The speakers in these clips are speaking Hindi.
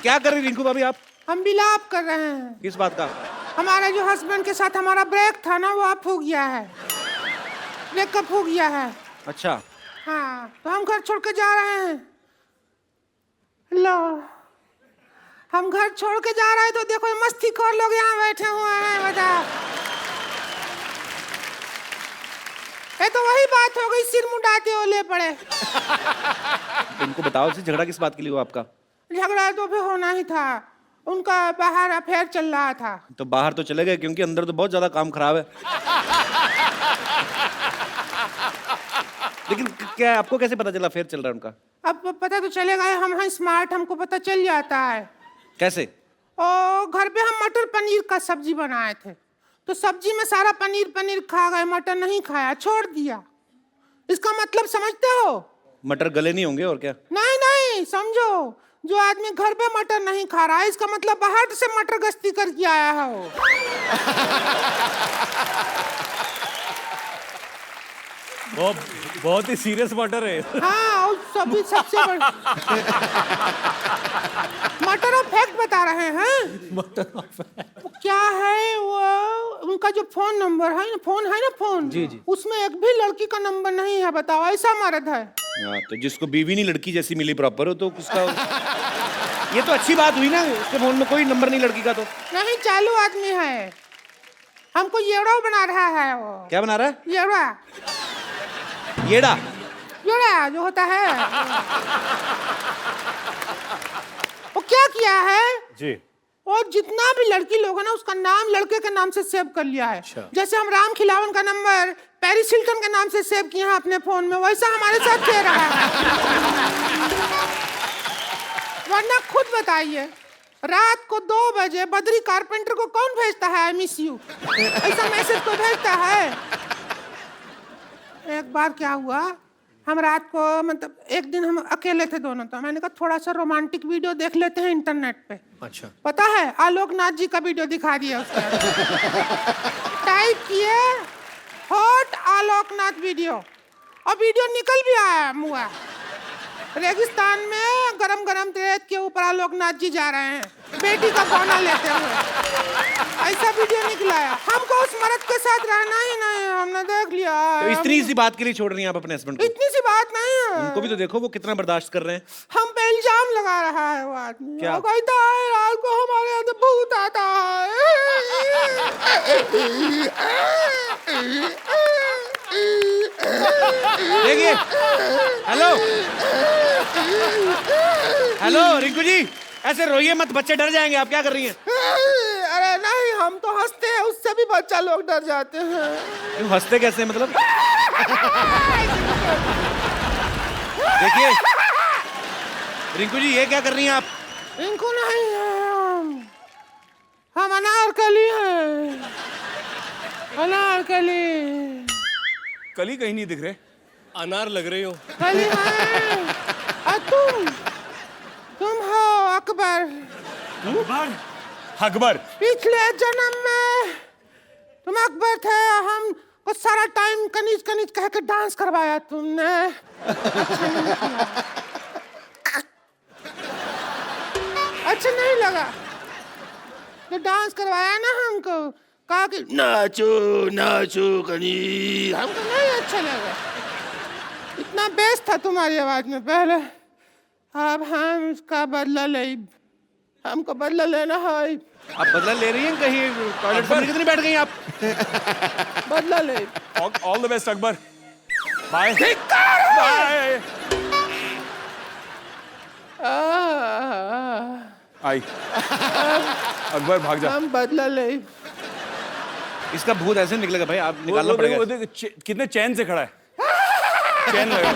क्या कर रही रिंकू भाभी आप? हम विलाप कर रहे हैं। किस बात का? हमारे जो हस्बैंड के साथ हमारा ब्रेक था ना, वो अब हो गया है, ब्रेकअप हो गया है। अच्छा। हाँ, तो हम घर छोड़ के जा रहे हैं। लो, हम घर छोड़ के जा रहे हैं तो देखो मस्तीखोर लोग यहाँ बैठे हुए हैं। बताओ, ये तो वही बात हो गई, सिर मुंडाते ओले पड़े। इनको बताओ से झगड़ा किस बात के लिए हुआ आपका? झगड़ा तो फिर होना ही था, उनका बाहर अफेयर चल रहा था। तो बाहर तो चले गए, क्योंकि अंदर तो बहुत ज्यादा काम खराब है। लेकिन क्या आपको कैसे पता चला अफेयर चल रहा है उनका? अब पता तो चलेगा, हम हैं स्मार्ट, हमको पता चल जाता है। कैसे? और घर पे हम मटर पनीर का सब्जी बनाए थे, तो सब्जी में सारा पनीर खा गए, मटर नहीं खाया, छोड़ दिया। इसका मतलब समझते हो? मटर गले नहीं होंगे और क्या? नहीं, समझो, जो आदमी घर पे मटर नहीं खा रहा है, इसका मतलब बाहर से मटर गश्ती करके आया है वो। बहुत ही सीरियस मैटर है। हाँ, और सभी सबसे बड़ा मटर ऑफ फैक्ट बता रहे हैं। मटर ऑफ फैक्ट क्या है वो, उनका जो फोन नंबर है ना, फोन जी जी, उसमें एक भी लड़की का नंबर नहीं है। बताओ, ऐसा मर्द है। तो जिसको बीवी नहीं लड़की जैसी मिली प्रॉपर हो, तो उसका ये तो अच्छी बात हुई ना, उसके फोन में कोई नंबर नहीं लड़की का। तो नहीं, चालू आदमी है, हमको येड़ा बना रहा है वो। क्या बना रहा है? येड़ा येड़ा जो होता है। वो क्या किया है जी, और जितना भी लड़की लोग है ना, उसका नाम लड़के के नाम से सेव कर लिया है। अच्छा। जैसे हम राम खिलावन का नंबर पेरिस हिल्टन के नाम से सेव किए हैं अपने फोन में, वैसा हमारे साथ किया रहा है। वरना खुद बताइए, रात को 2 बजे बद्री कारपेंटर को कौन भेजता है आई मिस यू, ऐसा मैसेज को भेजता है? एक बार क्या हुआ, हम रात को, मतलब एक दिन हम अकेले थे दोनों, तो मैंने कहा थोड़ा सा रोमांटिक वीडियो देख लेते हैं इंटरनेट पे। अच्छा। पता है, आलोकनाथ जी का वीडियो दिखा दिया उसका। टाइप किए हॉट आलोकनाथ वीडियो, और वीडियो निकल भी आया मुआ। रेगिस्तान में गरम गरम रेत के ऊपर आलोकनाथ जी जा रहे हैं, बेटी का बौना लेते हुए। ऐसा वीडियो निकला है। हमको उस मर्द के साथ रहना ही नहीं है, हमने देख लिया। तो इतनी सी बात के लिए छोड़ रही हैं आप अपने हस्बैंड को? इतनी सी बात नहीं है, उनको भी तो देखो, वो कितना बर्दाश्त कर रहे हैं। हम पे इल्जाम लगा रहा है वो आदमी। क्या? वो कहता है रात को हमारे यहाँ से भूत आता है। देखिए, हेलो रिंकू जी, ऐसे रोइए मत, बच्चे डर जाएंगे। आप क्या कर रही हैं? अरे नहीं, हम तो हंसते हैं, उससे भी बच्चा लोग डर जाते हैं। क्यों हंसते कैसे, मतलब? देखिए रिंकू जी, ये क्या कर रही हैं आप? रिंकू नहीं है, हम अनारकली हैं, अनारकली। कली कहीं नहीं दिख रहे, अनार लग रहे हो। कली है, और तुम हो अकबर। अकबर? अकबर? पिछले जन्म में तुम अकबर थे, हम को सारा टाइम कनीज कनीज कह के डांस करवाया तुमने। अच्छा नहीं लगा तो डांस करवाया ना हमको, कहा कि नाचो नाचो कनीज, हमको नहीं अच्छा लगा। इतना बेस था तुम्हारी आवाज में पहले, अब हम इसका बदला ले, हमको बदला लेना है। आप बदला ले रही हैं? कहीं टॉयलेट पर कितनी बैठ गई आप? बदला ले। All the best Akbar, bye bye. आई अकबर, भाग जा। हम बदला ले। इसका भूत ऐसे निकलेगा भाई, आप निकालना पड़ेगा। कितने चैन से खड़ा है, चैन लगा।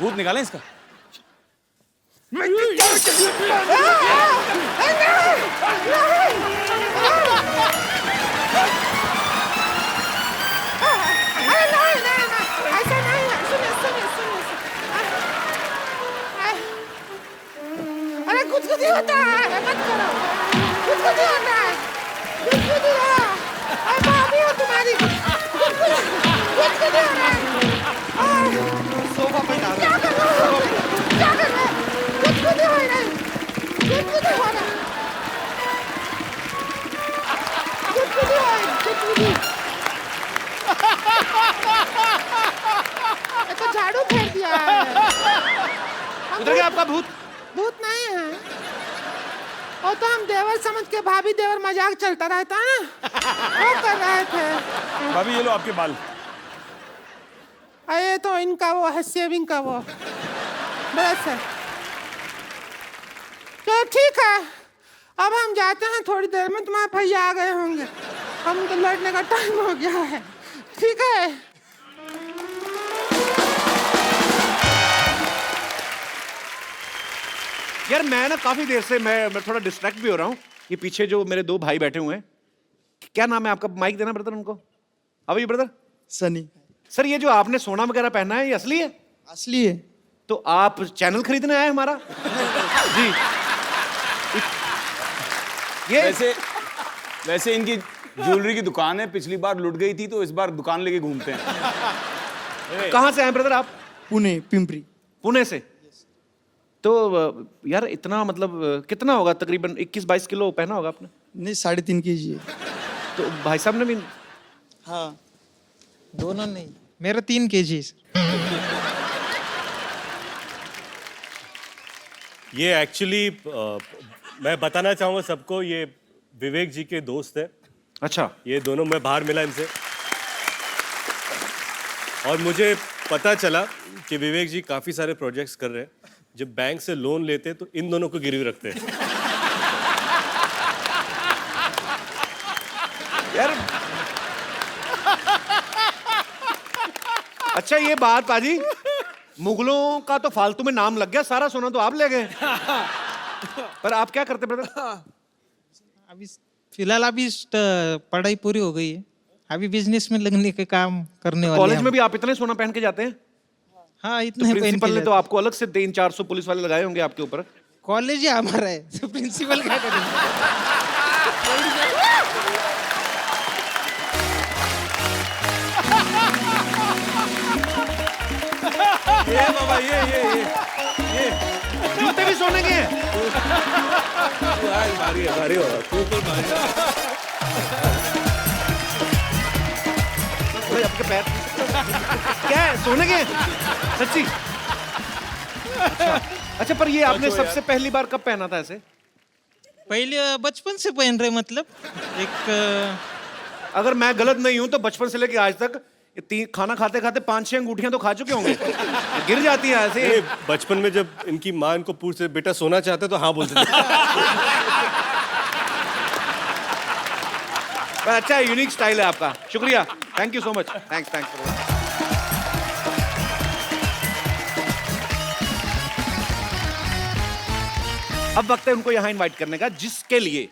भूत निकालें इसका। अरे कुछ होता है, मत करो, कुछ होता है, कुछ भाभी हो तुम्हारी, कुछ हो रहा है। सोफा पे क्या कर रहे हो, कुछ हो रहा है। किधर गया आपका भूत? भूत नहीं है, वो तो हम देवर समझ के भाभी देवर मजाक चलता रहता है ना, वो कर रहे थे। भाभी ये लो आपके बाल। अरे तो इनका वो है शेविंग का वो ब्रश है। तो ठीक है, अब हम जाते हैं, थोड़ी देर में तुम्हारे भैया आ गए होंगे, हम तो लौटने का टाइम हो गया है। ठीक है। यार मैं ना काफी देर से मैं थोड़ा डिस्ट्रैक्ट भी हो रहा हूँ। ये पीछे जो मेरे दो भाई बैठे हुए हैं, क्या नाम है आपका? माइक देना ब्रदर उनको। अब ये ब्रदर सनी। सर, ये जो आपने सोना वगैरह पहना है, ये असली है? असली है। तो आप चैनल खरीदने आए हमारा? जी। ये वैसे इनकी ज्वेलरी की दुकान है, पिछली बार लुट गई थी तो इस बार दुकान लेके घूमते हैं। कहाँ से आए ब्रदर आप? पुणे, पिंपरी। पुणे से? तो यार इतना मतलब कितना होगा, तकरीबन 21-22 किलो पहना होगा आपने? नहीं, 3.5 kg है। तो भाई साहब ने भी? हाँ, दोनों नहीं, मेरा 3 kg। ये एक्चुअली मैं बताना चाहूँगा सबको, ये विवेक जी के दोस्त है। अच्छा। ये दोनों, मैं बाहर मिला इनसे और मुझे पता चला कि विवेक जी काफ़ी सारे प्रोजेक्ट्स कर रहे हैं। जब बैंक से लोन लेते हैं तो इन दोनों को गिरवी रखते हैं। यार अच्छा, ये बात पाजी, मुगलों का तो फालतू में नाम लग गया, सारा सोना तो आप ले गए। पर आप क्या करते ब्रदर? अभी फिलहाल पढ़ाई पूरी हो गई है, अभी बिजनेस में लगने के काम करने वाले कॉलेज हैं। में भी आप इतने सोना पहन के जाते हैं? हाँ, तो इतने प्रिंसिपल ने तो आपको अलग से 300-400 पुलिस वाले लगाए होंगे आपके ऊपर। कॉलेज ही हमारा है, तो प्रिंसिपल क्या करेंगे? ये बाबा ये जूते भी सोने के हैं? भारी होगा। अरे आपके पैर क्या है, सोने के हैं? सच्ची? अच्छा, पर ये आपने सबसे पहली बार कब पहना था ऐसे? पहले बचपन से पहन रहे, मतलब एक अगर मैं गलत नहीं हूं तो बचपन से लेके आज तक खाना खाते खाते 5-6 अंगूठियां तो खा चुके होंगे। गिर जाती है ऐसे। ये बचपन में जब इनकी माँ इनको पूछते बेटा सोना चाहते तो हाँ बोलते थे। पर अच्छा, यूनिक स्टाइल है आपका। शुक्रिया, thank you so much. Thanks. अब वक्त है उनको यहां इनवाइट करने का, जिसके लिए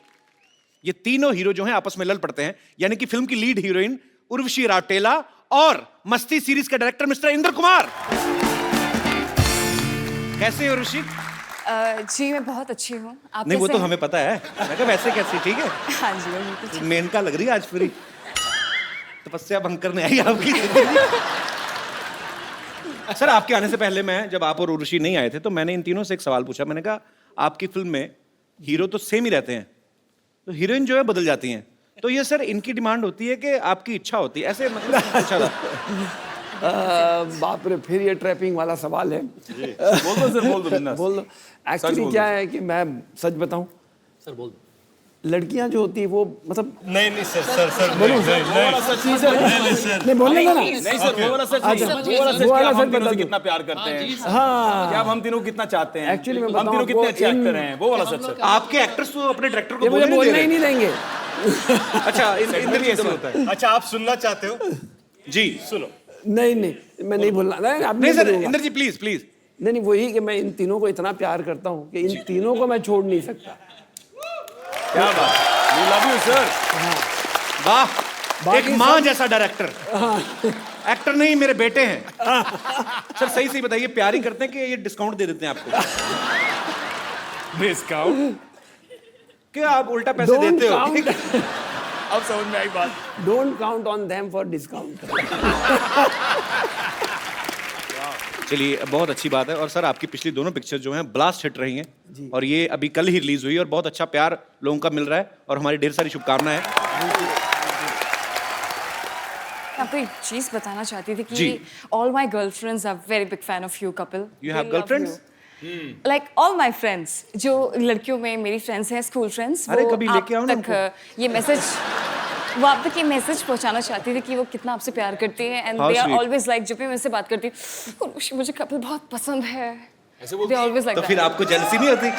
ये तीनों हीरो जो हैं आपस में लड़ पड़ते हैं, यानी कि फिल्म की लीड हीरोइन उर्वशी राउटेला और मस्ती सीरीज के डायरेक्टर मिस्टर इंद्र कुमार। कैसे हो उर्वशी? जी मैं बहुत अच्छी हूँ। आप नहीं, वो कैसे तो हैं? हमें पता है। मैं कहा वैसे कैसी? ठीक है। हाँ जी मैं बिल्कुल ठीक। मेनका लग रही है आज पूरी। तपस्या भंग करने आई आपकी। सर, आपके आने से पहले मैं, जब आप और उर्वशी नहीं आए थे, तो मैंने इन तीनों से एक सवाल पूछा। मैंने कहा आपकी फिल्म में हीरो तो सेम ही रहते हैं, तो हीरोइन जो है बदल जाती हैं, तो ये सर इनकी डिमांड होती है कि आपकी इच्छा होती है ऐसे, मतलब अच्छा था। बाप रे, फिर ये ट्रैपिंग वाला सवाल है। बोल दो सर, बोल दो बिंदास। बोल दो। एक्चुअली क्या है कि मैं सच बताऊं सर, बोल दो, लड़कियां जो होती है वो मतलब नहीं सर बोलो नहीं, नहीं बोलने का ना। नहीं सर, वो वाला सच नहीं। अच्छा, वो वाला सच वो वाला कि आप हम सच तीनों बता से दो। कितना प्यार करते हैं। हाँ, क्या आप हम तीनों को कितना चाहते हैं? Actually मैं हम बताऊं तीनों कितने आपको, अच्छे एक्टर हैं, वो वाला सच है। आपके एक्टर्स तो अपने डायरेक्टर को ये मुझे बोलने ही नहीं नहीं देंगे। देंगे। अच्छा, इंद्र जी ऐसे होता है। अच्छा, आप सुनना चाहते हो? जी सुनो। नहीं, मैं नहीं बोलना। नहीं सर, इंद्र जी प्लीज। नहीं, वही कि मैं इन तीनों को इतना प्यार करता हूँ कि इन तीनों को मैं छोड़ नहीं सकता। क्या बात, वी लव यू सर। वाह, एक माँ जैसा डायरेक्टर। एक्टर नहीं, मेरे बेटे हैं। सर सही बताइए, प्यार ही करते हैं कि ये डिस्काउंट दे देते हैं आपको? डिस्काउंट? क्या आप उल्टा पैसे देते हो? अब समझ में आई बात। Don't count on them for discount. चलिए, बहुत अच्छी बात है। और सर, आपकी पिछली दोनों पिक्चर जो हैं ब्लास्ट हिट रही हैं, और ये अभी कल ही रिलीज हुई और बहुत अच्छा प्यार लोगों का मिल रहा है, और हमारी ढेर सारी शुभकामनाएं हैं। मैं आपको एक चीज बताना चाहती थी जी। कि all my girlfriends are very big fan of you couple. You have girlfriends? Like all my friends, जो लड़कियों में मेरी फ्रेंड्स हैं, स्कूल फ्रेंड्स, अरे वो कभी आप लेके आओ ना तक ये मैसेज, वो आप तक ये मैसेज पहुंचाना चाहती थी कि वो कितना आपसे प्यार करती हैं, and How they are sweet. Always like, जब भी मैं उनसे बात करती हूँ, "उर्वशी, मुझे कपिल बहुत पसंद है, दे ऑलवेज लाइक तो फिर आपको जेलसी नहीं होती?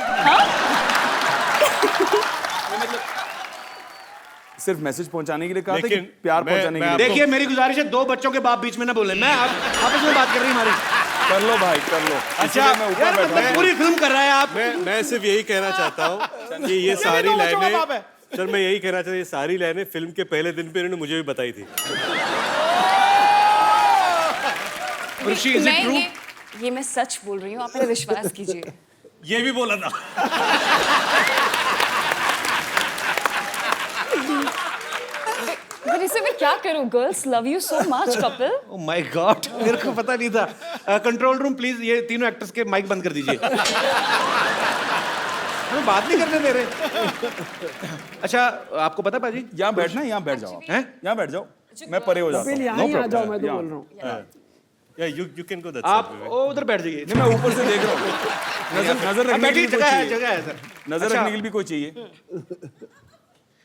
सिर्फ मैसेज पहुंचाने के लिए कहा था कि लेकिन प्यार मैं- पहुंचाने के मैं लिए? आपको- देखिए मेरी गुजारिश है, 2 बच्चों के बाप बीच में ना बोले, मैं आपस में बात कर रही हमारी। कर लो भाई, कर लो। अच्छा इसीलिए मैं ऊपर यार, बैठा मतलब हूं। पूरी फिल्म कर रहा है आप। मैं सिर्फ यही कहना चाहता हूँ कि ये सारी लाइनें, सर मैं यही कहना चाहता हूँ, ये सारी लाइनें फिल्म के पहले दिन पे इन्होंने मुझे भी बताई थी। ऋषि, is it मैं true? ये मैं सच बोल रही हूँ, आप मेरा विश्वास कीजिए। ये भी बोला था। पर इसे मैं क्या करूँ? Girls love you so much Kapil. Oh my God, मेरे को पता नहीं था। कंट्रोल रूम प्लीज, ये तीनों एक्टर्स के माइक बंद कर दीजिए। हमें बात नहीं करने दे रहे। अच्छा, आपको पता पाजी? यहाँ बैठना है, यहाँ बैठ जाओ आप। हैं? यहाँ बैठ जाओ, मैं परे हो जाता हूँ। यहाँ ही आ जाओ, मैं तो बोल रहा हूँ। या यू कैन गो दैट आप उधर बैठ जाइए। नहीं, मैं ऊपर से देख रहा हूँ। नजर रखने के बैठी लिए कोई जगह है, चाहिए। जगह है सर। नजर अच्छा, रखने के लिए भी कोई चाहिए।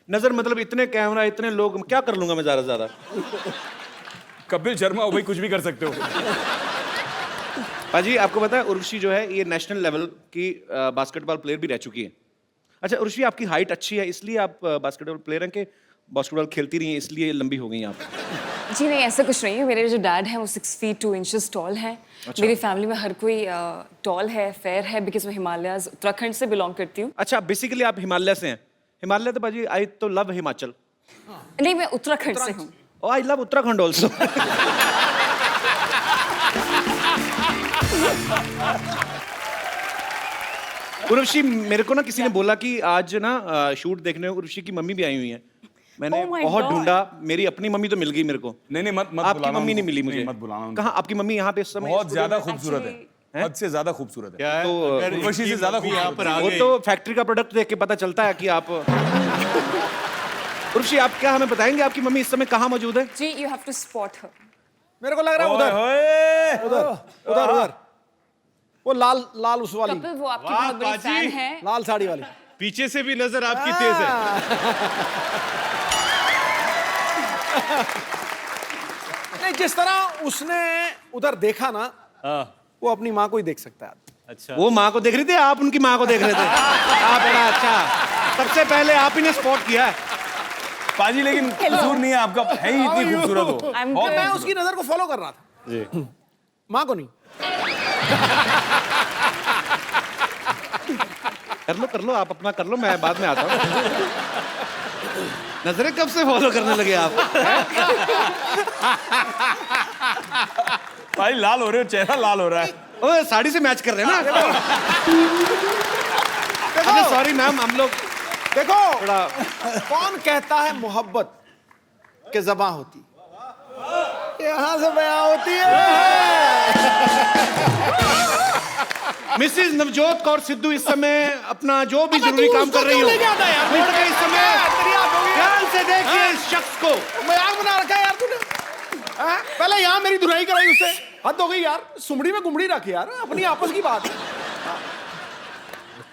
नजर मतलब इतने कैमरा, इतने लोग, क्या कर लूंगा मैं ज्यादा से ज्यादा? कपिल शर्मा हो भाई, कुछ भी कर सकते हो। पाजी, आपको पता है उर्वशी जो है ये नेशनल लेवल की बास्केटबॉल प्लेयर भी रह चुकी है। अच्छा उर्वशी, आपकी हाइट अच्छी है इसलिए आप बास्केटबॉल प्लेयर हैं कि बास्केटबॉल खेलती रही हैं इसलिए लंबी हो गई आप? जी नहीं, ऐसा कुछ नहीं है। मेरे जो डैड हैं वो 6 फीट 2 इंचेस टॉल हैं। मेरी फैमिली में हर कोई टॉल है, फेयर है, बिकॉज मैं हिमालयाज उत्तराखंड से बिलोंग करती हूँ। अच्छा, बेसिकली आप हिमालय से हैं। हिमालय तो बाजी, आई तो लव हिमाचल। नहीं, मैं उत्तराखंड से हूँ। Oh, I love Uttarakhand also. Urvashi, मेरे को ना किसी ने बोला कि आज ना शूट देखने उर्वशी की मम्मी भी आई हुई है। मैंने Oh my बहुत God. ढूंढा, मेरी अपनी मम्मी तो मिल गई मेरे को। नहीं नहीं, मत आपकी बुलाना मम्मी नहीं उनको। मिली मुझे। नहीं, मत बुलाना उनको। कहाँ आपकी मम्मी यहाँ पे इस समय? बहुत ज्यादा खूबसूरत है, Actually- हद से ज्यादा खूबसूरत है। क्या है? तो, अगर उर्वशी से इनकी ज्यादा मम्मी यहाँ पर आ वो गई, तो फैक्ट्री का प्रोडक्ट देख के पता चलता है कि आप उर्वशी, आप क्या हमें बताएंगे आपकी मम्मी इस समय कहाँ मौजूद है? जी, यू हैव टू स्पॉट हर। मेरे को लग रहा है ओए, उधर ओए। उधर उधर वो लाल उस वाली कपिल, वो आपकी वाह, बहुत बड़ी बाजी। फैन है। लाल साड़ी वाली। पीछे से भी नजर आपकी तेज है। नहीं, जिस तरह उसने उधर देखा ना, वो अपनी माँ को ही देख सकता है। अच्छा, वो माँ को देख रही थी, आप उनकी माँ को देख रहे थे। आप बड़ा अच्छा, सबसे पहले आप ही ने स्पॉट किया है। पाजी, लेकिन कसूर नहीं है आपका, है ही इतनी खूबसूरत हो। I'm बहुत good. मैं उसकी नजर को फॉलो कर रहा था, जी। माँ को नहीं। कर लो आप अपना कर लो, मैं बाद में आता हूँ। नजरें कब से फॉलो करने लगे आप? भाई लाल हो रहे हो, चेहरा लाल हो रहा है। ओए, साड़ी से मैच कर रहे हैं ना? अच्छा सॉरी मैम, हम लोग देखो थोड़ा कौन कहता है मोहब्बत के ज़बां होती, यहाँ से बयां होती है। मिसेज नवजोत कौर सिद्धू इस समय अपना जो भी जरूरी काम कर रही हो, उठ के इस समय ध्यान से देखिए इस शख्स को। मजाक बना रखा है यार तूने। हाँ? पहले यहाँ मेरी धुलाई कराई उससे, हद हो गई यार। सुमड़ी में गुमड़ी रख यार, अपनी आपस की बात है।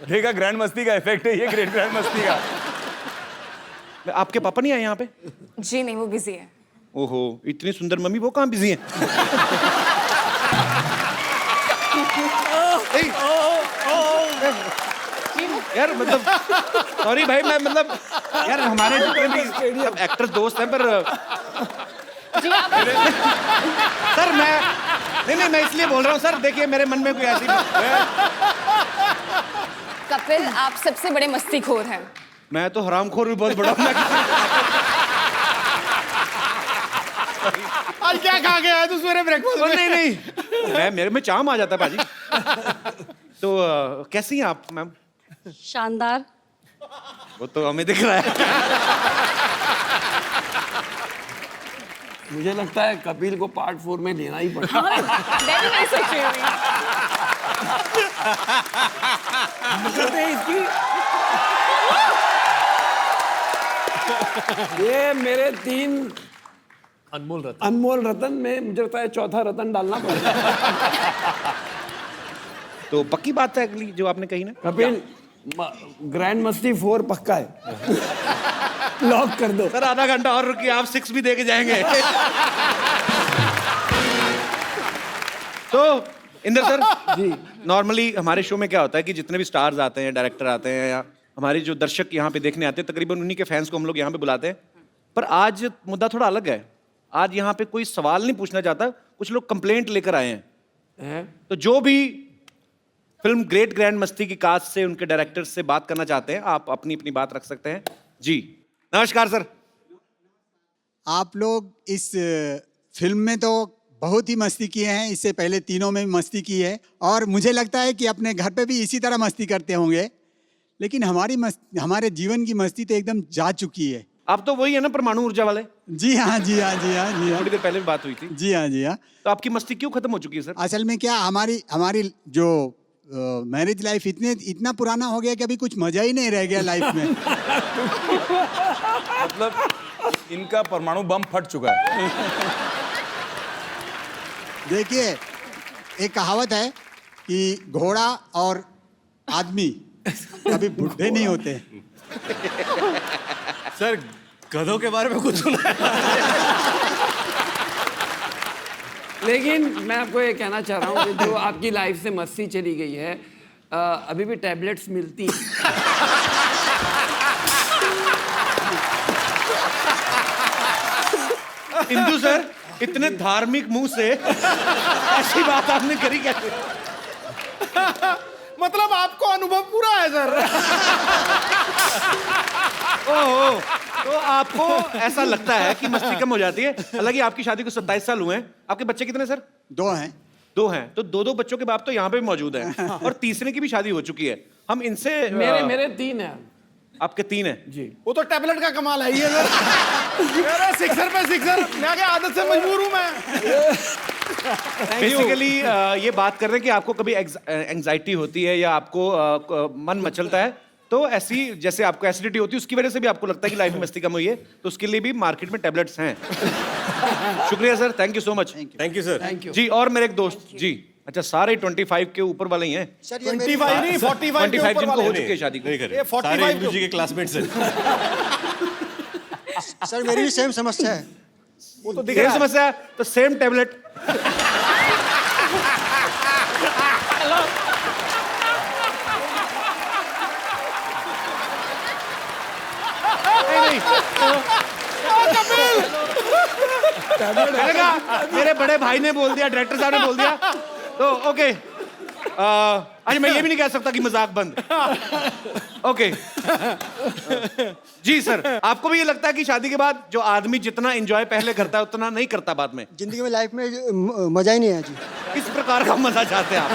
देखा, ग्रैंड मस्ती का इफेक्ट है ये, ग्रेट ग्रैंड मस्ती का। आपके पापा नहीं आए यहाँ पे? जी नहीं, वो बिजी है। ओहो, इतनी सुंदर मम्मी, वो कहाँ बिजी हैं? यार मतलब सॉरी भाई, मैं मतलब यार हमारे जितने भी सब एक्टर्स दोस्त हैं, पर जी आप सर मैं मैं इसलिए बोल रहा हूँ सर, देखिए मेरे मन में कोई ऐसी कपिल, आप सबसे बड़े मस्तीखोर हैं। मैं तो हरामखोर भी बहुत बड़ा हूँ। आज क्या खा के आया तू सवेरे ब्रेकफास्ट में? नहीं मैं मेरे में चाम आ जाता है पाजी। तो कैसी हैं आप मैम? शानदार। वो तो हमें दिख रहा है। मुझे लगता है कपिल को पार्ट 4 में लेना ही पड़ेगा। मैं भी नहीं सोच रही हूँ। ये मेरे 3 अनमोल रतन में मुझे लगता है चौथा रतन डालना पड़ेगा। तो पक्की बात है अगली जो आपने कही ना। कपिल ग्रैंड मस्ती 4 पक्का है। लॉक कर दो। सर आधा घंटा और रुकिए, आप 6 भी दे के जाएंगे। तो इंदर सर जी, नॉर्मली हमारे शो में क्या होता है कि जितने भी स्टार्स आते हैं, डायरेक्टर आते हैं, या हमारे जो दर्शक यहाँ पे देखने आते हैं, तकरीबन उन्हीं के फैंस को हम लोग यहाँ पे बुलाते हैं। पर आज मुद्दा थोड़ा अलग है। आज यहाँ पे कोई सवाल नहीं पूछना चाहता, कुछ लोग कंप्लेंट लेकर आए हैं। तो जो भी फिल्म ग्रेट ग्रैंड मस्ती की कास्ट से, उनके डायरेक्टर से बात करना चाहते हैं, आप अपनी अपनी बात रख सकते हैं। जी नमस्कार सर। आप लोग इस फिल्म में तो बहुत ही मस्ती किए हैं, इससे पहले तीनों में भी मस्ती की है, और मुझे लगता है कि अपने घर पे भी इसी तरह मस्ती करते होंगे। लेकिन हमारे जीवन की मस्ती तो एकदम जा चुकी है। आप तो वही है ना, परमाणु ऊर्जा वाले। जी हाँ, जी हाँ, जी हाँ, जी हाँ। थोड़ी देर पहले भी बात हुई थी। जी हाँ, जी हाँ। तो आपकी मस्ती क्यों खत्म हो चुकी है सर? असल में क्या, हमारी जो मैरिज लाइफ इतना पुराना हो गया कि अभी कुछ मजा ही नहीं रह गया लाइफ में। मतलब इनका परमाणु बम फट चुका है। देखिए, एक कहावत है कि घोड़ा और आदमी कभी बुढ़े नहीं होते। सर गधों के बारे में कुछ सुना है? लेकिन मैं आपको ये कहना चाह रहा हूँ कि जो आपकी लाइफ से मस्ती चली गई है, अभी भी टैबलेट्स मिलती हैं। इंदु सर, इतने धार्मिक मुंह से ऐसी बात आपने करी कैसे? मतलब आपको अनुभव पूरा है सर। ओहो, तो आपको ऐसा लगता है कि मस्ती कम हो जाती है। हालांकि आपकी शादी को 27 साल हुए हैं। आपके बच्चे कितने सर? 2 हैं। 2 हैं। तो 2 बच्चों के बाप तो यहाँ पे भी मौजूद हैं, और तीसरे की भी शादी हो चुकी है। हम इनसे मेरे 3 हैं। आपके 3 हैं जी। वो तो टैबलेट का कमाल है ये सर। मेरे सिक्सर पे सिक्सर, मैं क्या आदत से मजबूर हूँ मैं। बेसिकली ये बात कर रहे हैं कि आपको कभी एंजाइटी होती है या आपको मन मचलता है, तो ऐसी जैसे आपको एसिडिटी होती है, उसकी वजह से भी आपको लगता है कि लाइफ में मस्ती कम हुई है, तो उसके लिए भी मार्केट में टैबलेट्स हैं। शुक्रिया sir, thank you so much. Thank you sir. Thank you. जी, और मेरे एक दोस्त जी, अच्छा सारे 25 के ऊपर वाले ही हैं। 25 नहीं, 45 के 25 ऊपर जिनको हो वाले। चुकी है शादी को। नहीं करे, ये 45 सारे इंदु जी के क्लासमेट्स हैं। सर मेरी भी सेम समस्या है। वो तो दिख सेम रहा है। समस्या है, तो सेम टैबलेट। नहीं, मैंने कहा मेरे बड़े भाई ने बोल दिया, डायरेक्टर साहब ने बोल दिया, तो ओके। आज मैं ये भी नहीं कह सकता कि मजाक बंद। ओके। जी सर, आपको भी ये लगता है कि शादी के बाद जो आदमी जितना एंजॉय पहले करता है उतना नहीं करता बाद में? जिंदगी में, लाइफ में मजा ही नहीं है जी। किस प्रकार का मजा चाहते हैं आप?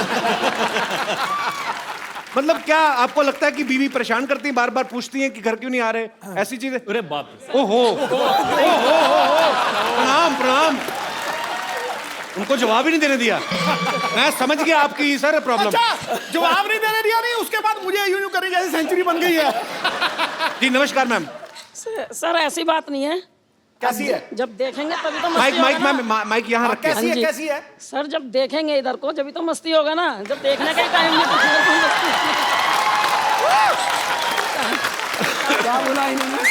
मतलब क्या आपको लगता है कि बीवी परेशान करती है, बार बार पूछती है कि घर क्यों नहीं आ रहे, ऐसी चीजें? अरे बाप रे। ओहो, प्रणाम प्रणाम। उनको जवाब ही नहीं देने दिया। मैं समझ गया आपकी सर प्रॉब्लम। अच्छा, जवाब नहीं देने दिया नहीं, उसके बाद मुझे यूं करी जैसे सेंचुरी बन गई है। जी नमस्कार मैम। सर ऐसी बात नहीं है। कैसी है? जब देखेंगे तभी तो माइक मस्ती माइक होगा ना। मैम, माइक यहाँ रखें। कैसी है? जी। कैसी है? सर जब देखेंगे इधर को जब तो मस्ती होगा ना, जब देखने का ही टाइम नहीं तो फिर कोई मस्ती। क्या बोला इन्होंने?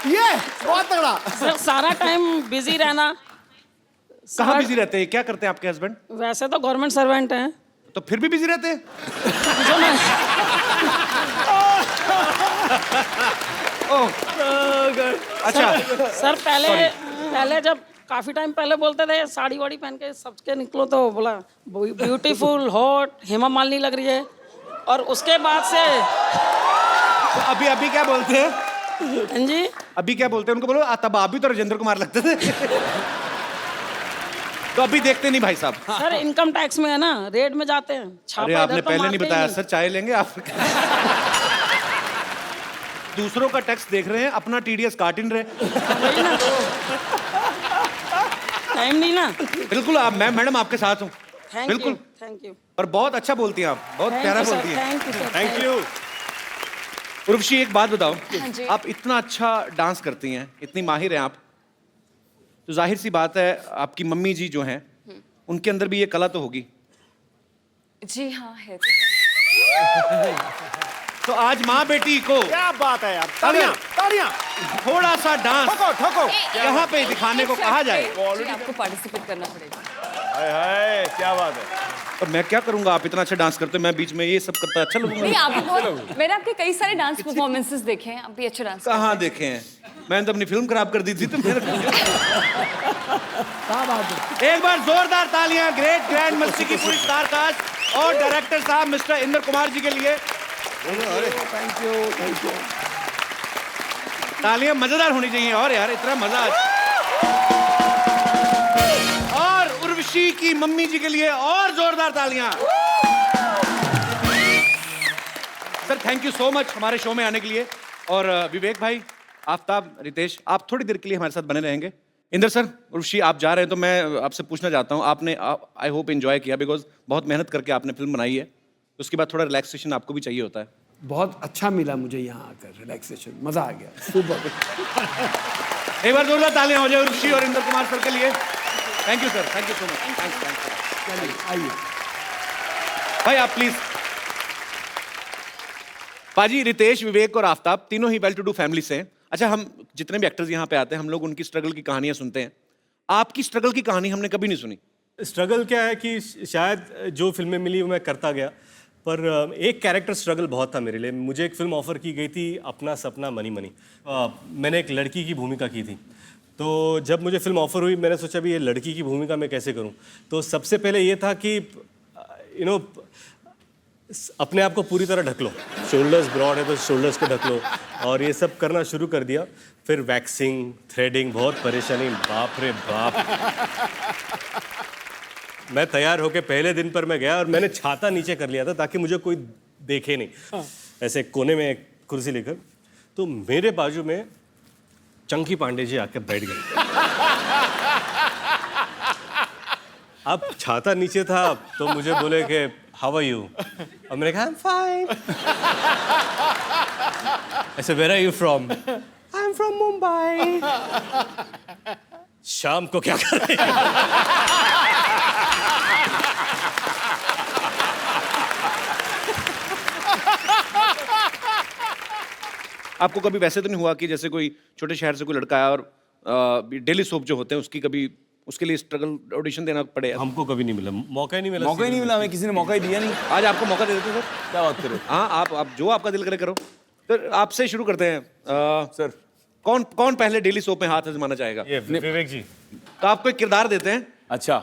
ये बहुत तगड़ा। सर सारा टाइम बिजी रहना। कहाँ बिजी रहते हैं? क्या करते हैं आपके हस्बैंड? वैसे तो गवर्नमेंट सर्वेंट हैं। तो फिर भी बिजी रहते हैं? जो मैं ओह, अच्छा। सर पहले जब काफी टाइम पहले बोलते थे साड़ी वाड़ी पहन के सबके निकलो, तो बोला ब्यूटीफुल हॉट हेमा मालिनी लग रही है, और उसके बाद से तो अभी क्या बोलते हैं? हाँ जी, अभी क्या बोलते हैं उनको? बोलो तब आप भी तो राजेंद्र कुमार लगते थे। तो अभी देखते नहीं भाई साहब? सर इनकम टैक्स में है ना, रेड में जाते हैं। छापा अरे इधर आपने तो पहले मारते नहीं ही बताया सर, चाय लेंगे आप? दूसरों का टैक्स देख रहे हैं, अपना टीडीएस काट ही नहीं रहे। वही ना, टाइम नहीं ना। बिल्कुल, आप मैडम आपके साथ हूँ। थैंक यू, बिल्कुल। थैंक यू, और बहुत अच्छा बोलती हैं आप, बहुत प्यारा बोलती हैं। Thank you sir, thank you. Urvashi एक बात बताओ, हाँ जी। आप इतना अच्छा डांस करती हैं, इतनी माहिर हैं आप, तो जाहिर सी बात है आपकी मम्मी जी जो हैं उनके अंदर भी ये कला तो होगी। जी हाँ है तो आज माँ बेटी को क्या बात है यार, तालियां तालियां। थोड़ा सा डांस ठोको ठोको। यहाँ पे दिखाने को कहा जाए जी, आपको पार्टिसिपेट करना पड़ेगा। हाय हाय क्या बात है। और मैं क्या करूंगा, आप इतना अच्छा डांस करते हो, मैं बीच में ये सब करता अच्छा नहीं लगूंगा? आप बहुत, मैंने आपके कई सारे डांस परफॉर्मेंसेस देखे हैं, आप भी अच्छा डांस कहाँ देखे हैं? मैंने तो अपनी फिल्म खराब कर दी थी तो मेरे एक बार जोरदार तालियां ग्रेट ग्रैंड मस्ती की पूरी स्टार कास्ट और डायरेक्टर साहब मिस्टर इंद्र कुमार जी के लिए। Thank you. तालियां मजेदार होनी चाहिए और यार इतना मजा। और उर्वशी की मम्मी जी के लिए और जोरदार तालियां। Sir thank you so much हमारे शो में आने के लिए। और विवेक भाई, आफ्ताब, रितेश, आप थोड़ी देर के लिए हमारे साथ बने रहेंगे। इंद्र सर, उर्वशी आप जा रहे हैं तो मैं आपसे पूछना चाहता हूं, आपने आई होप एंजॉय किया, बिकॉज बहुत मेहनत करके आपने फिल्म बनाई है, उसके बाद थोड़ा रिलैक्सेशन आपको भी चाहिए होता है। बहुत अच्छा मिला मुझे यहाँ आकर, रिलैक्सेशन, मजा आ गया, सुपर। एक बार जोरदार तालियां हो जाए उर्वशी और इंद्र कुमार सर के लिए। Thank you sir, thank you so much. Thanks. आइए भाई आप प्लीज। पाजी, रितेश, विवेक और आफ्ताब तीनों ही वेल टू डू फैमिली से हैं। अच्छा, हम जितने भी एक्टर्स यहाँ पे आते हैं हम लोग उनकी स्ट्रगल की कहानियां सुनते हैं, आपकी स्ट्रगल की कहानी हमने कभी नहीं सुनी। स्ट्रगल क्या है कि शायद जो फिल्में मिली वो मैं करता गया, पर एक कैरेक्टर स्ट्रगल बहुत था मेरे लिए। मुझे एक फिल्म ऑफर की गई थी, अपना सपना मनी मनी। मैंने एक लड़की की भूमिका की थी, तो जब मुझे फिल्म ऑफर हुई मैंने सोचा भी ये लड़की की भूमिका मैं कैसे करूं। तो सबसे पहले ये था कि अपने आप को पूरी तरह ढक लो, शोल्डर्स ब्रॉड है तो शोल्डर्स को ढक लो, और ये सब करना शुरू कर दिया। फिर वैक्सिंग, थ्रेडिंग, बहुत परेशानी, बाप रे बाप। मैं तैयार होके पहले दिन पर मैं गया और मैंने छाता नीचे कर लिया था ताकि मुझे कोई देखे नहीं, ऐसे कोने में एक कुर्सी लेकर। तो मेरे बाजू में चंकी पांडे जी आकर बैठ गए। अब छाता नीचे था तो मुझे बोले कि हाउ आर यू, और मैंने कहा आई एम फाइन। ऐसे where are you from, I am from Mumbai. शाम को क्या कर रहे हैं? आपको कभी वैसे तो नहीं हुआ कि जैसे कोई छोटे शहर से कोई लड़का आया और डेली सोप जो होते हैं उसकी कभी उसके लिए स्ट्रगल ऑडिशन देना पड़े? हमको कभी नहीं मिला, मौका ही नहीं मिला। मौका ही नहीं मिला, हमें किसी ने मौका ही दिया नहीं। आज आपको मौका दे देते सर। क्या बात करो। हाँ, आप जो आपका दिल करे करो। तो आपसे शुरू करते हैं। सर कौन पहले डेली सोप में हाथ आजमाना चाहेगा? ये विवेक जी। तो आपको एक किरदार देते हैं, अच्छा,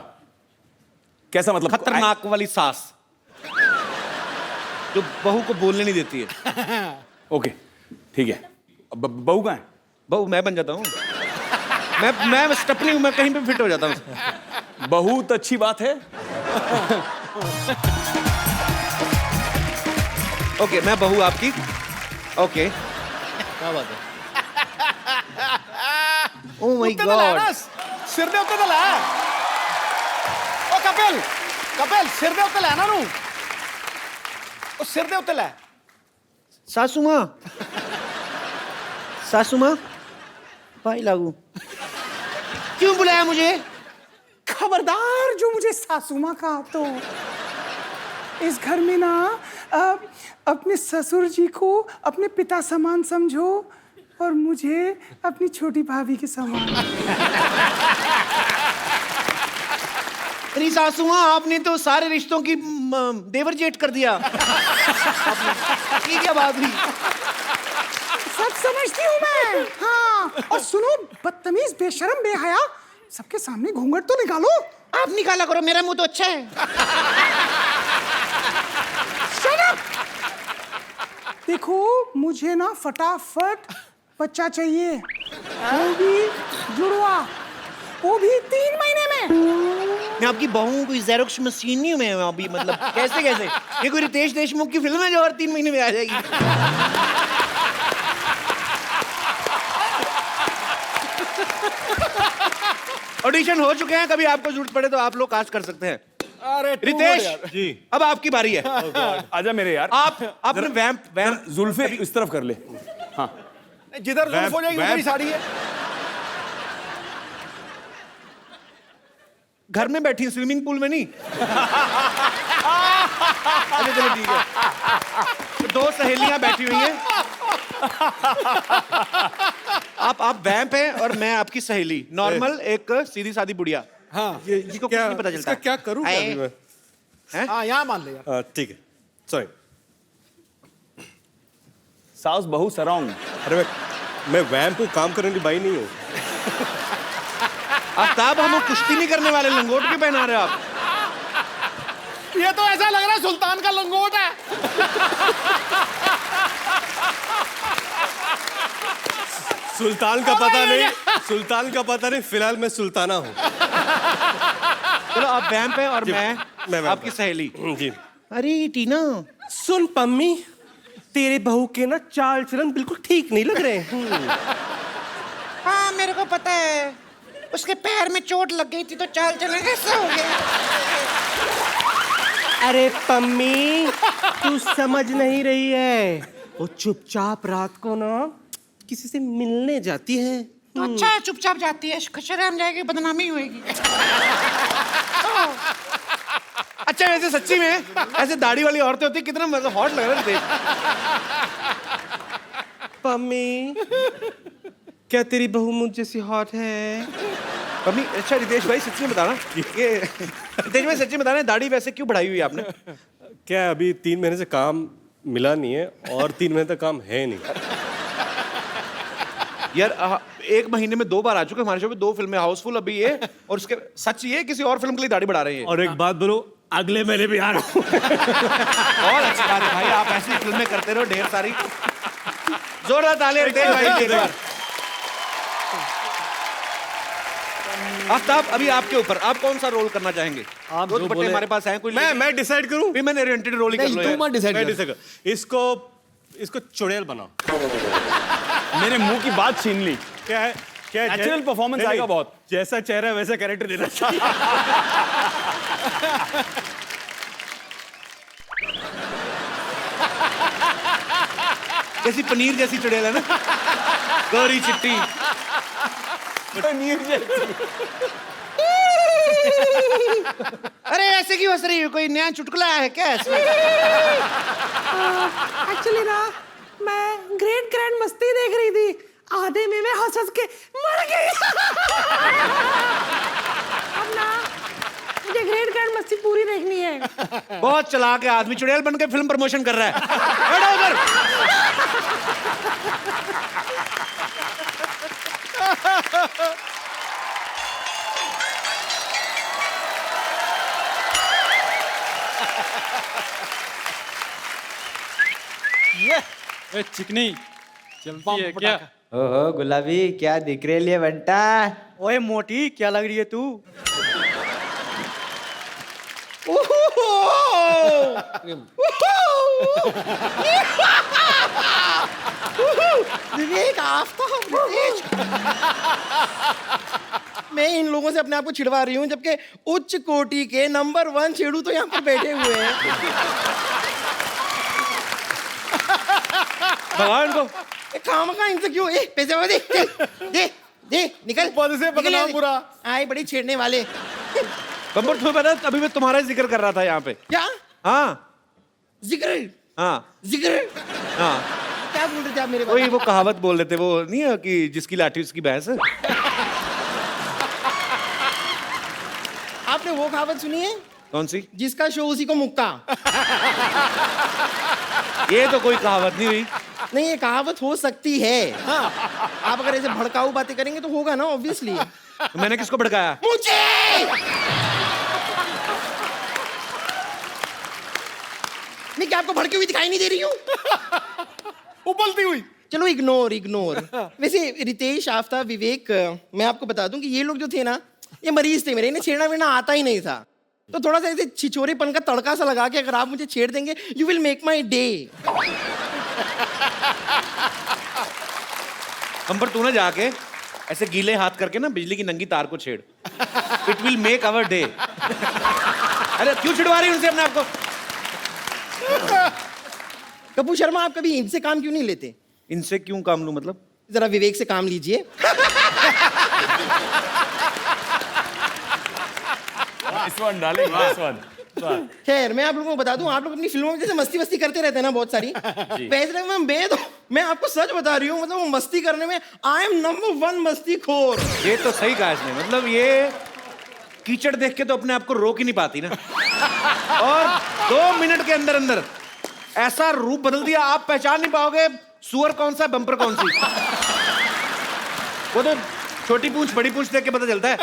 कैसा मतलब? खतरनाक वाली सास जो बहू को बोलने नहीं देती है। ओके ठीक है। बहू कहाँ है? बहू मैं बन जाता हूँ। मैं स्टपनी हूँ, मैं कहीं पे फिट हो जाता हूँ। बहुत अच्छी बात है। ओके, मैं बहू आपकी। ओके, क्या बात है? ओह माय गॉड, सिर दे उत्ते तो लै। ओ कपिल सिर दे उत्ते लै ना नू। ओ सिर दे उत्ते लै। सासू माँ भाई लागू क्यों बुलाया मुझे? खबरदार जो मुझे सासू माँ कहा तो इस घर में ना अपने ससुर जी को अपने पिता समान समझो और मुझे अपनी छोटी भाभी के समान। अरे सासू माँ, आपने तो सारे रिश्तों की देवर जेठ कर दिया। ये क्या बात हुई? सब समझती हूँ मैं। हाँ, और सुनो, बदतमीज, बेशरम, बेहया, सबके सामने घूंघट तो निकालो। आप निकाला करो, मेरा मुंह तो अच्छा है। Shut up! देखो, मुझे ना फटाफट बच्चा चाहिए, वो भी जुड़वा, वो भी 3 महीने में। मैं आपकी बहू हूँ, कोई ज़ेरोक्स मशीन नहीं हूँ मैं अभी। मतलब कैसे? ये कोई रितेश देशमुख की फिल्म है जो और 3 महीने में आ जाएगी? ऑडिशन हो चुके हैं, कभी आपको जरूरत पड़े तो आप लोग कास्ट कर सकते हैं। अरे रितेश जी, अब आपकी बारी है। आजा मेरे यार। आप अपने वैम्प जुल्फे इस तरफ कर ले। हाँ, जिधर जुल्फ हो जाएगी उधर ही साड़ी है। घर में बैठी स्विमिंग पूल में नहीं। अरे चलो ठीक है, तो 2 सहेलियां बैठी हुई हैं, आप वैम्प हैं और मैं आपकी सहेली, नॉर्मल एक सीधी सादी बुढ़िया। हाँ जिसको कुछ नहीं पता चलता। इसका क्या करूं आए। अभी मैं? हाँ यहाँ मान ले यार। ठीक है, सॉरी। साउस बहु सराउंड। अरे मैं वैम्प को काम करने की बाई नहीं हूँ। आफ्ताब, हम कुश्ती नहीं करने वाले, लंगोट क्यों पहना रहे हो आप? ये तो ऐसा लग रहा है सुल्तान का लंगोट है। सुल्तान का पता नहीं, सुल्तान का पता नहीं, फिलहाल मैं सुल्ताना हूँ। चलो आप वैम्प हैं और मैं वैम्प आपकी हूँ। सहेली। जी। अरे टीना, सुन पम्मी, तेरे बहू के ना चाल चलन बिल्कुल ठीक नहीं लग रहे हैं। हाँ मेरे को पता है, उसके पैर में चोट लग गई थी तो चाल चलन कैसे हो गया। अरे पम्मी, तू समझ नहीं रही है, वो चुपचाप रात को ना किसी से मिलने जाती है। तो अच्छा है, चुपचाप जाती है, शर्म जाएगी, बदनामी होएगी। अच्छा वैसे सच्ची में ऐसे दाढ़ी वाली औरतें होती, कितना मतलब हॉट लग रहा है देख। पम्मी, क्या तेरी बहू मुझ जैसी हॉट है? मम्मी, अच्छा रितेश भाई सच्ची में बताना, ये रितेश भाई सच्ची में बताना, दाढ़ी वैसे क्यों बढ़ाई हुई है आपने? क्या अभी 3 महीने से काम मिला नहीं है और 3 महीने तक काम है नहीं। यार 1 महीने में 2 बार आ चुके हमारे शो पे, 2 फिल्में हाउसफुल अभी ये, और उसके सच ये किसी और फिल्म के लिए दाढ़ी बढ़ा रहे हैं। और एक बात बोलो, अगले महीने भी आ रहा हूँ। और अच्छी बात है भाई, आप ऐसी फिल्में करते रहो ढेर सारी। जोरदार तालियां रितेश भाई के लिए। आफ्ताब, अभी आपके ऊपर, आप कौन सा रोल करना चाहेंगे? आप दो जो दुपट्टे बोले- हमारे पास हैं, कोई मैं डिसाइड करूं? भी मैंने ओरिएंटेड रोल ही कर लो नहीं, तू मत डिसाइड मैं कर। डिसाइड कर। इसको चुड़ैल बनाओ। मेरे मुंह की बात छीन ली। क्या है? क्या है? Natural performance नहीं, आएगा बहुत। जैसा चेहरा है वैसा कैरेक्टर देना चाहिए। जैसी पनीर जैसी चुड़ैल है ना, गौरी चिट्टी। अरे ऐसे क्यों हंस रही है? कोई नया चुटकुला है क्या इसमें? एक्चुअली ना मैं ग्रेट ग्रैंड मस्ती देख रही थी, आधे में मैं हंस हंस के मर गई। अब ना मुझे ग्रेट ग्रैंड मस्ती पूरी देखनी है। बहुत चालाक है आदमी, चुड़ैल बन के फिल्म प्रमोशन कर रहा है। बैठो उधर। चिकनी चलती है क्या? ओहो गुलाबी, क्या दिख रही है बंटा? ओए मोटी, क्या लग रही है तू? विवेक, आफ्ताब, रितेश। मैं इन लोगों से अपने आप को छिड़वा रही हूँ, जबकि उच्च कोटि के नंबर 1 छेड़ू तो यहाँ पर बैठे हुए हैं। भगवान को काम का इनसे क्यों? पैसे वाले दे दे दे, निकल पद से बदनाम पूरा। आए बड़ी छेड़ने वाले। बम्बर, तुम्हें पता है, अभी मैं तुम्हारा ही जिक्र कर रहा था यहाँ पे। क्या हाँ जिक्र? हाँ जिक्र हाँ, क्या बोल रहे थे आप मेरे वही बारे वो कहावत बोल रहे थे, वो नहीं है कि जिसकी लाठी उसकी भैंस है। आपने वो कहावत सुनी है? कौन सी? जिसका शो उसी को मुक्का। ये तो कोई कहावत नहीं हुई। नहीं, ये कहावत हो सकती है। हाँ, आप अगर ऐसे भड़काऊ बातें करेंगे तो होगा ना, ऑब्वियसली। तो मैंने किसको भड़काया? मुझे मैं क्या आपको भड़की हुई दिखाई नहीं दे रही हूँ? उबलती हुई। चलो इग्नोर इग्नोर। वैसे रितेश, आफ्ताब, विवेक, मैं आपको बता दूं कि ये लोग जो थे ना, ये मरीज थे मेरे, इन्हें छेड़ना वेड़ना आता ही नहीं था। तो थोड़ा सा ऐसे छिछोरेपन का तड़का सा लगा के अगर आप मुझे छेड़ देंगे, you will make my day. बम्बर, तू ना जाके ऐसे गीले हाथ करके ना बिजली की नंगी तार को छेड़। It will make our day. अरे क्यों छिड़वा रही उनसे अपने आप को? कपूर शर्मा, आप कभी इनसे काम क्यों नहीं लेते? इनसे क्यों काम लूं मतलब? जरा विवेक से काम लीजिए। Nice one, darling, nice one. खैर मैं आप लोगों को बता दूं, आप लोग अपनी फिल्मों में जैसे मस्ती वस्ती करते रहते हैं ना बहुत सारी, वैसे मैं आपको सच बता रही हूँ, मतलब वो मस्ती करने में आई एम नंबर 1 मस्तीखोर। ये तो सही कहा इसने, मतलब ये कीचड़ देख के तो अपने आप को रोक ही नहीं पाती ना, और 2 मिनट के अंदर अंदर ऐसा रूप बदल दिया, आप पहचान नहीं पाओगे सुअर कौन सा बम्पर कौन सी। वो तो छोटी पूंछ बड़ी पूंछ देख के पता चलता है।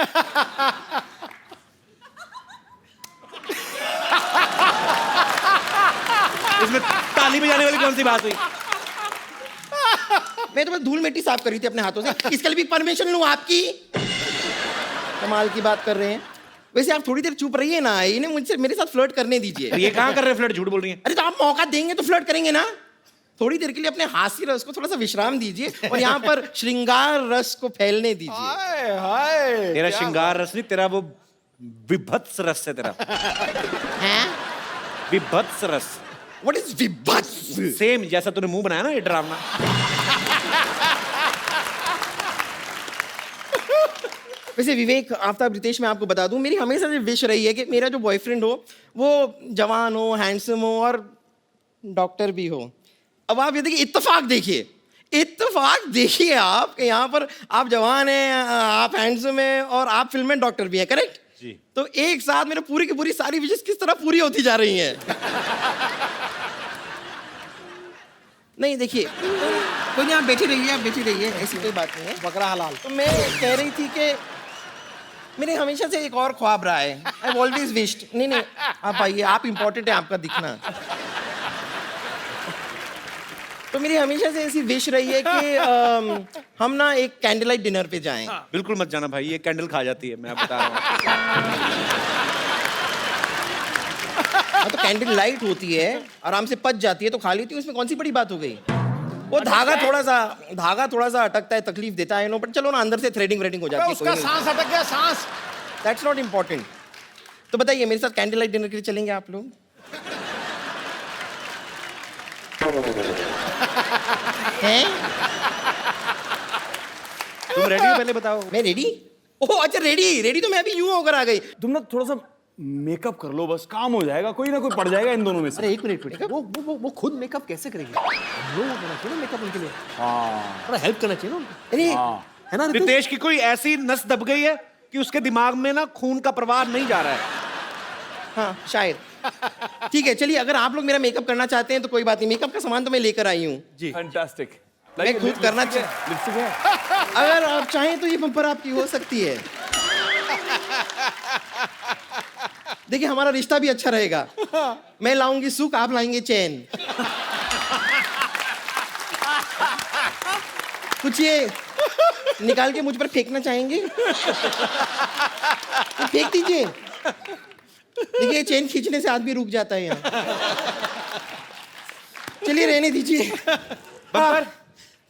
इसमें ताली बजाने वाली कौन सी बात हुई? मैं तो बस धूल मिट्टी साफ करी थी अपने हाथों से, इसके लिए भी परमिशन लूं आपकी? कमाल की बात कर रहे हैं। वैसे आप थोड़ी देर चुप रहिए ना, इन्हें मुझसे मेरे साथ फ्लर्ट करने दीजिए। ये कहाँ कर रहे हैं फ्लर्ट, झूठ बोल रही है। अरे तो आप मौका देंगे तो फ्लर्ट करेंगे ना, थोड़ी देर के लिए अपने हास्य रस को थोड़ा सा विश्राम दीजिए और यहाँ पर श्रृंगार रस को फैलने दीजिए। तेरा श्रृंगार रस नहीं, तेरा वो विभत्स रस है तेरा। हैं? विभत्स रस। What is विभत्स? सेम जैसा तूने मुंह बनाया ना ये ड्रामा। वैसे विवेक, आफ्ताब, रितेश, मैं आपको बता दूं, मेरी हमेशा से विश रही है कि मेरा जो बॉयफ्रेंड हो वो जवान हो, हैंडसम हो और डॉक्टर भी हो। अब आप ये देखिए, इत्तेफाक देखिए आप कि यहाँ पर आप जवान हैं, आप हैंडसम हैं और आप फिल्म में डॉक्टर भी हैं, करेक्ट जी? तो एक साथ मेरे पूरी की पूरी सारी विशेष किस तरह पूरी होती जा रही हैं। नहीं देखिए, कोई नहीं, आप बैठी रहिए, ऐसी कोई बात नहीं है। बकरा हलाल। तो मैं कह रही थी कि मेरे हमेशा से एक और ख्वाब रहा है, आई ऑलवेज विश्ड। नहीं आप आइए, आप इम्पोर्टेंट है, आपका दिखना। तो मेरी हमेशा से ऐसी विश रही है कि हम ना एक कैंडल लाइट डिनर पे जाएं। बिल्कुल मत जाना भाई, ये कैंडल खा जाती है, मैं बता रहा हूँ। तो कैंडल लाइट होती है, आराम से पच जाती है तो खा लेती है, उसमें कौन सी बड़ी बात हो गई। वो धागा थोड़ा सा अटकता है, तकलीफ देता है, नो, बट चलो ना, अंदर से थ्रेडिंग हो जाती है। उसका सांस अटक गया, सांस। That's not important. तो बताइए, मेरे साथ कैंडल लाइट डिनर के लिए चलेंगे आप लोग? हैं? तुम रेडी हो पहले बताओ। मैं रेडी? ओह अच्छा, रेडी तो मैं अभी यूं होकर आ गई। तुम ना थोड़ा सा मेकअप कर लो, बस काम हो जाएगा, कोई ना कोई पड़ जाएगा इन दोनों में से। अरे एक मिनट, वो खुद मेकअप कैसे करेंगे? लोग होना चाहिए ना मेकअप उनके लिए, हाँ, थोड़ा हेल्प करना चाहिए ना उनको। अरे है ना रितेश की कोई ऐसी नस दब गई है कि उसके दिमाग में ना खून का प्रवाह नहीं जा रहा है। हाँ शायद। ठीक है, चलिए, अगर आप लोग मेरा मेकअप करना चाहते हैं तो कोई बात नहीं, मेकअप का सामान तो मैं लेकर आई हूँ जी। फैंटास्टिक। मैं खुद करना लिपस्टिक है। अगर आप चाहें तो ये बम्पर आपकी हो सकती है। देखिए, हमारा रिश्ता भी अच्छा रहेगा। मैं लाऊंगी सुख, आप लाएंगे चैन। कुछ ये निकाल के मुझ पर फेंकना चाहेंगे? तो फेंक दीजिए। देखिए, चेन खींचने से आदमी रुक जाता है यहाँ। चलिए, रहने दीजिए।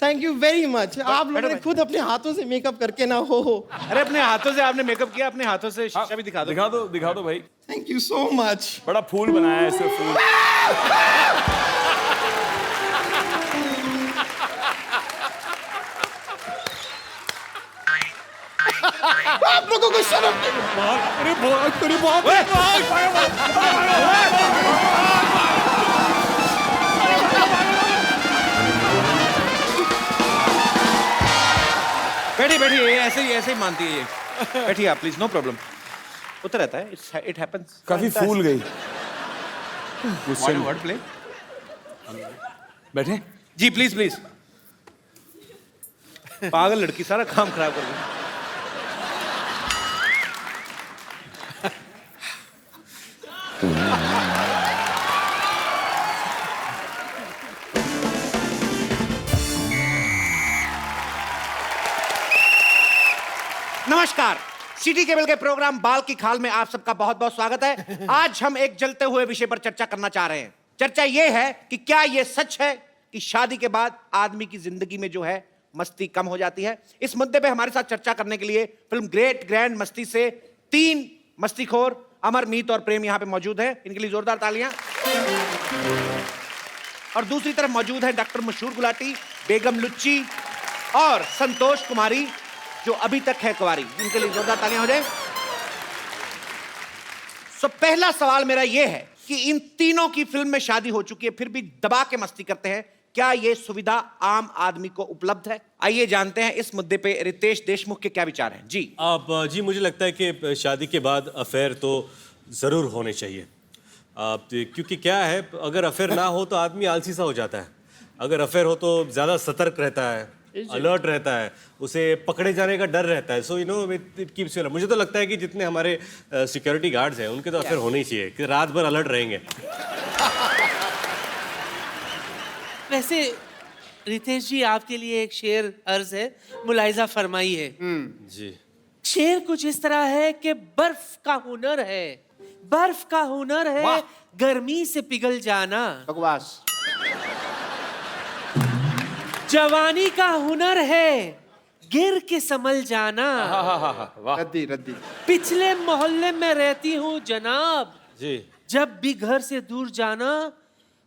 Thank you very much. आप लोगों ने खुद अपने हाथों से मेकअप करके ना हो। अरे अपने हाथों से आपने मेकअप किया, अपने हाथों से शीशा भी दिखा दो। दिखा दो भाई। Thank you so much. बड़ा फूल बनाया है ऐसे फूल। आप लोगों को शर्म बैठिए, ऐसे ही मानती है ये। बैठिए आप प्लीज, नो प्रॉब्लम। होता रहता है, इट हैपेंस। काफी फूल गई। Word play. बैठे जी, प्लीज। पागल लड़की, सारा काम खराब कर दी। नमस्कार, सिटी केबल के प्रोग्राम बाल की खाल में आप सबका बहुत बहुत स्वागत है। आज हम एक जलते हुए विषय पर चर्चा करना चाह रहे हैं। चर्चा यह है कि क्या यह सच है कि शादी के बाद आदमी की जिंदगी में जो है मस्ती कम हो जाती है। इस मुद्दे पे हमारे साथ चर्चा करने के लिए फिल्म ग्रेट ग्रैंड मस्ती से 3 मस्तीखोर अमर, मीत और प्रेम यहाँ पे मौजूद हैं। इनके लिए जोरदार तालियां। और दूसरी तरफ मौजूद है डॉक्टर मशहूर गुलाटी, बेगम लुच्ची और संतोष कुमारी, जो अभी तक है कुंवारी। इनके लिए जोरदार तालियां हो जाए। सो पहला सवाल मेरा यह है कि इन तीनों की फिल्म में शादी हो चुकी है, फिर भी दबा के मस्ती करते हैं। क्या ये सुविधा आम आदमी को उपलब्ध है? आइए जानते हैं इस मुद्दे पे रितेश देशमुख के क्या विचार हैं। जी जी मुझे लगता है कि शादी के बाद अफेयर तो ज़रूर होने चाहिए। क्योंकि क्या है, अगर अफेयर ना हो तो आदमी आलसी सा हो जाता है। अगर अफेयर हो तो ज़्यादा सतर्क रहता है, अलर्ट रहता है, उसे पकड़े जाने का डर रहता है। So you know it keeps you. मुझे तो लगता है कि जितने हमारे सिक्योरिटी गार्ड्स हैं उनके तो अफेयर होने ही चाहिए, कि रात भर अलर्ट रहेंगे। वैसे रितेश जी, आपके लिए एक शेर अर्ज है, मुलाहिजा फरमाइए। जी। शेर कुछ इस तरह है कि बर्फ का हुनर है, बर्फ का हुनर है गर्मी से पिघल जाना। बकवास। जवानी का हुनर है गिर के संभल जाना। रद्दी रद्दी। पिछले मोहल्ले में रहती हूँ जनाब, जी। जब भी घर से दूर जाना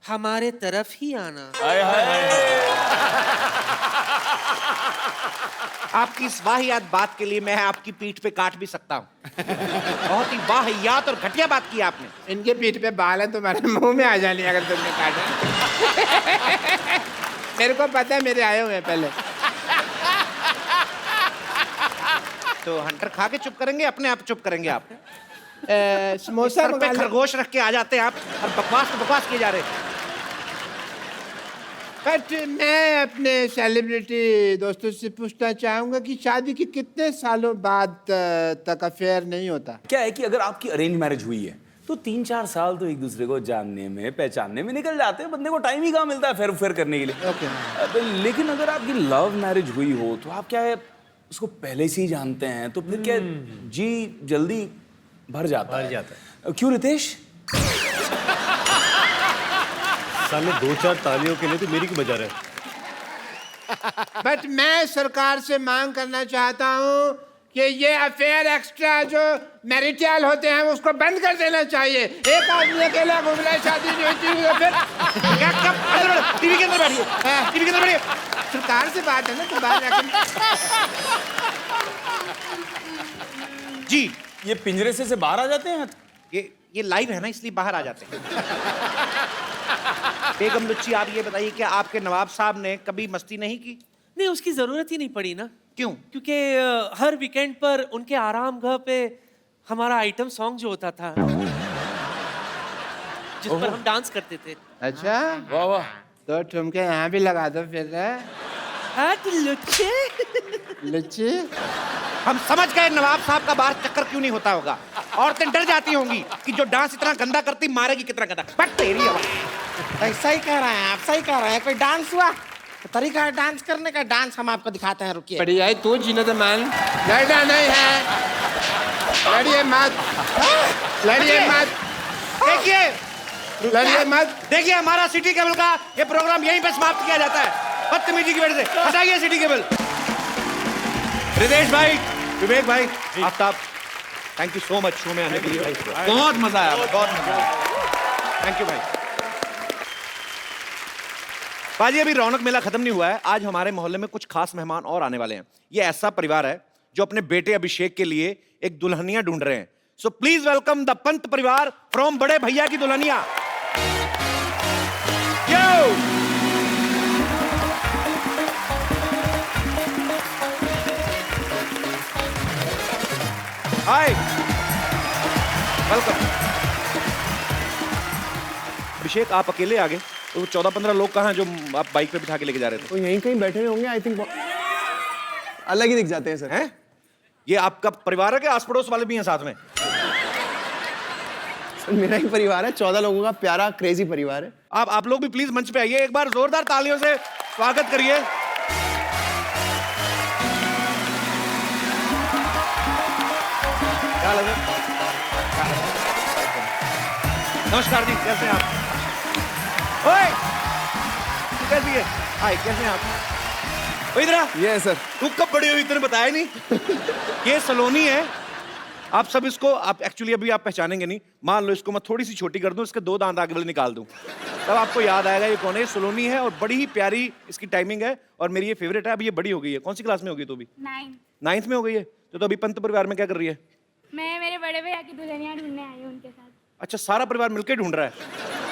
हमारे तरफ ही आना। आपकी इस वाहियात बात के लिए मैं आपकी पीठ पे काट भी सकता हूँ। बहुत ही वाहियात और घटिया बात की आपने। इनके पीठ पे बाल है, तुम्हारे मुंह में आ जाने अगर तुमने काटा। मेरे को पता है, मेरे आए हुए हैं पहले। तो हंटर खा के चुप करेंगे, अपने आप चुप करेंगे आप? समोसा सर पे खरगोश रख के आ जाते हैं आप और बकवास किए जा रहे हैं। बट मैं अपने सेलिब्रिटी दोस्तों से पूछना चाहूंगा कि शादी के कितने सालों बाद तक अफेयर नहीं होता? क्या है कि अगर आपकी अरेंज मैरिज हुई है तो 3-4 साल तो एक दूसरे को जानने में पहचानने में निकल जाते हैं। बंदे को टाइम ही कहाँ मिलता है फेर करने के लिए। लेकिन अगर आपकी लव मैरिज हुई हो तो आप क्या है उसको पहले से ही जानते हैं, तो फिर क्या जी जल्दी भर जाता है। क्यों रितेश? सामने 2-4 तालियों के लिए तो मेरी क्यों बजा रहे? बट मैं सरकार से मांग करना चाहता हूँ कि ये अफेयर एक्स्ट्रा जो मैरिटल होते हैं उसको बंद कर देना चाहिए। एक आदमी अकेला घूम रहा है, शादी नहीं होती है, फिर टीवी के अंदर बैठिए, टीवी के अंदर बैठिए। सरकार से बात है ना, तो बाहर जी। ये पिंजरे से बाहर आ जाते हैं? ये लाइव है ना, इसलिए बाहर आ जाते हैं। बेगम लुच्ची, आप ये बताइए कि आपके नवाब साहब ने कभी मस्ती नहीं की? नहीं, उसकी जरूरत ही नहीं पड़ी ना। क्यों? क्योंकि हर वीकेंड पर उनके आराम घर पे हमारा आइटम सॉन्ग जो होता था जिस पर हम डांस करते थे। अच्छा, वाह वाह। तो ठुमके यहाँ भी लगा दो फिर। लुच्चे लुच्ची, हम समझ गए नवाब साहब का बाहर चक्कर क्यों नहीं होता होगा। औरतें डर जाती होंगी कि जो डांस इतना गंदा करती मारेगी कितना गंदा। बट तेरी आवाज। सही कह रहे हैं आप, सही कह रहे हैं। कोई डांस हुआ तरीका है डांस करने का, डांस हम आपको दिखाते हैं, रुकिए। बढ़िया है, तू जीने तो मान। लड़ना नहीं है, लड़िए मत, लड़िए मत, देखिए लड़िए मत। देखिए, हमारा सिटी केबल का ये प्रोग्राम यहीं पे समाप्त किया जाता है बदतमीजी की वजह से। हटाइए सिटी केबल। रितेश भाई, विवेक भाई, Aftab, thank you so much show में आने के लिए। बहुत मजा आया, बहुत मजा आया। थैंक यू भाई। बाजी, अभी रौनक मेला खत्म नहीं हुआ है। आज हमारे मोहल्ले में कुछ खास मेहमान और आने वाले हैं। ये ऐसा परिवार है जो अपने बेटे अभिषेक के लिए एक दुल्हनिया ढूंढ रहे हैं। So please welcome the Pant परिवार फ्रॉम बड़े भैया की दुल्हनिया। हाय, वेलकम। अभिषेक, आप अकेले आ गए? तो 14-15 लोग कहाँ हैं जो आप बाइक पे बिठा के लेके जा रहे थे? तो यहीं कहीं बैठे हुए होंगे, आई थिंक। अलग ही दिख जाते हैं सर। हैं? ये आपका परिवार है कि आस पड़ोस वाले भी हैं साथ में? सर मेरा ही परिवार है, 14 लोगों का प्यारा क्रेजी परिवार है। आप लोग भी प्लीज मंच पे आइए, एक बार जोरदार तालियों से स्वागत करिए। क्या लगा? नमस्कार जी, कैसे हैं आप? ओए, कैसी है? हाय, कैसे हैं आप? इधर आ। ये सर। तू कब बड़ी हुई, तूने बताया नहीं? ये सलोनी है। आप सब इसको, आप एक्चुअली अभी आप पहचानेंगे नहीं। मान लो इसको मैं थोड़ी सी छोटी कर दूं, इसके 2 दांत आगे वाले निकाल दूं, तब आपको याद आएगा ये कौन है। सलोनी है और बड़ी ही प्यारी इसकी टाइमिंग है और मेरी ये फेवरेट है। अभी ये बड़ी हो गई है। कौन सी क्लास में होगी तू? भी 9th में हो गई है। तो अभी पंत परिवार में क्या कर रही है? मैं मेरे बड़े बड़े भैया की दुल्हनिया ढूंढने आई हूँ उनके साथ। अच्छा, सारा परिवार मिलकर ढूंढ रहा है।